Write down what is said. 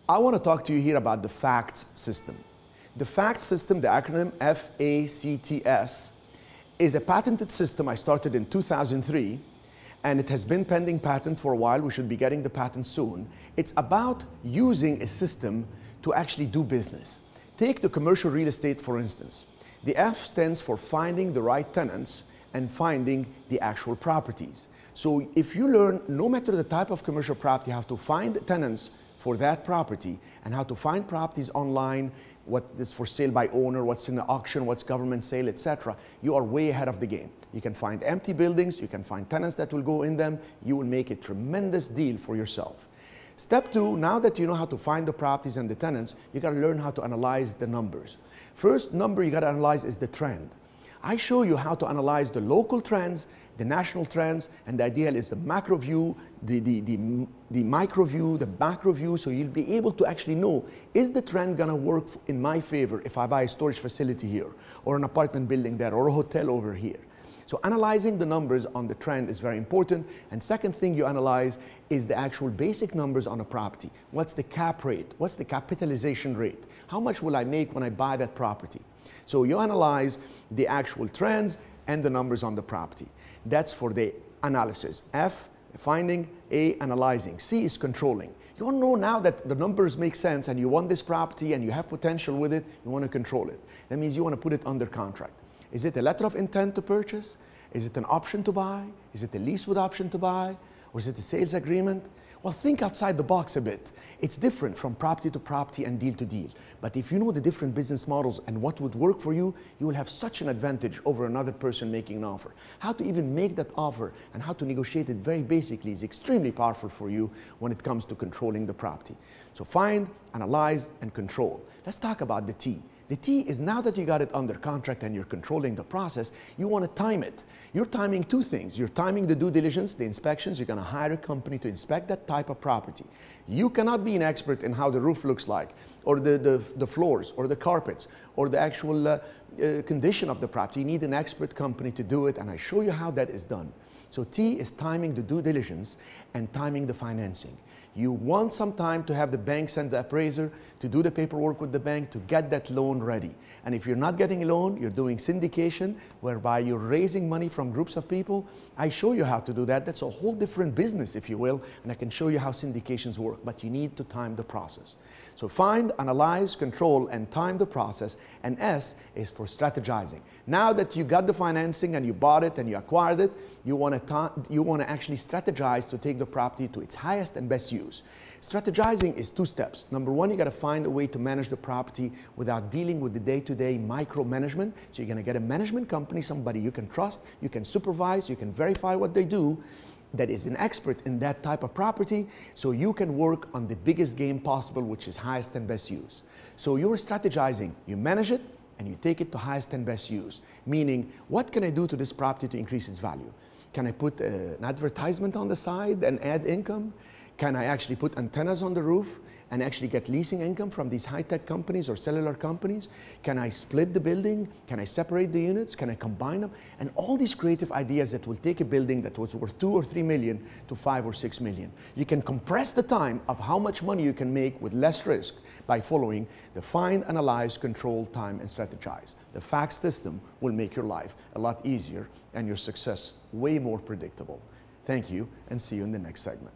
I want to talk to you here about the FACTS system. The FACTS system, the acronym FACTS, is a patented system I started in 2003, and it has been pending patent for a while. We should be getting the patent soon. It's about using a system to actually do business. Take the commercial real estate, for instance. The F stands for finding the right tenants and finding the actual properties. So if you learn, no matter the type of commercial property, how to find tenants for that property and how to find properties online, what is for sale by owner, what's in the auction, what's government sale, etc., you are way ahead of the game. You can find empty buildings, you can find tenants that will go in them, you will make a tremendous deal for yourself. Step two, now that you know how to find the properties and the tenants, you got to learn how to analyze the numbers. First number you got to analyze is the trend. I show you how to analyze the local trends, the national trends, and the ideal is the macro view, the micro view, the macro view, so you'll be able to actually know, is the trend gonna work in my favor if I buy a storage facility here, or an apartment building there, or a hotel over here? So analyzing the numbers on the trend is very important. And second thing you analyze is the actual basic numbers on a property. What's the cap rate? What's the capitalization rate? How much will I make when I buy that property? So you analyze the actual trends and the numbers on the property. That's for the analysis. F, finding. A, analyzing. C is controlling. You want to know now that the numbers make sense and you want this property and you have potential with it, you want to control it. That means you want to put it under contract. Is it a letter of intent to purchase? Is it an option to buy? Is it a lease with option to buy? Or is it a sales agreement? Well, think outside the box a bit. It's different from property to property and deal to deal. But if you know the different business models and what would work for you, you will have such an advantage over another person making an offer. How to even make that offer and how to negotiate it very basically is extremely powerful for you when it comes to controlling the property. So find, analyze, and control. Let's talk about the T. The T is now that you got it under contract and you're controlling the process, you want to time it. You're timing two things. You're timing the due diligence, the inspections. You're going to hire a company to inspect that type of property. You cannot be an expert in how the roof looks like, or the floors, or the carpets, or the actual condition of the property. You need an expert company to do it, and I show you how that is done. So T is timing the due diligence and timing the financing. You want some time to have the bank send the appraiser to do the paperwork with the bank to get that loan ready. And if you're not getting a loan, you're doing syndication, whereby you're raising money from groups of people. I show you how to do that. That's a whole different business, if you will, and I can show you how syndications work, but you need to time the process. So find, analyze, control, and time the process. And S is for strategizing. Now that you got the financing and you bought it and you acquired it, you want to actually strategize to take the property to its highest and best use. Strategizing is two steps. Number one, you got to find a way to manage the property without dealing with the day-to-day micromanagement. So you're going to get a management company, somebody you can trust, you can supervise, you can verify what they do, that is an expert in that type of property, so you can work on the biggest game possible, which is highest and best use. So you're strategizing, you manage it, and you take it to highest and best use. Meaning, what can I do to this property to increase its value? Can I put an advertisement on the side and add income? Can I actually put antennas on the roof and actually get leasing income from these high-tech companies or cellular companies? Can I split the building? Can I separate the units? Can I combine them? And all these creative ideas that will take a building that was worth 2 or 3 million to 5 or 6 million. You can compress the time of how much money you can make with less risk by following the find, analyze, control, time, and strategize. The FACTS system will make your life a lot easier and your success way more predictable. Thank you, and see you in the next segment.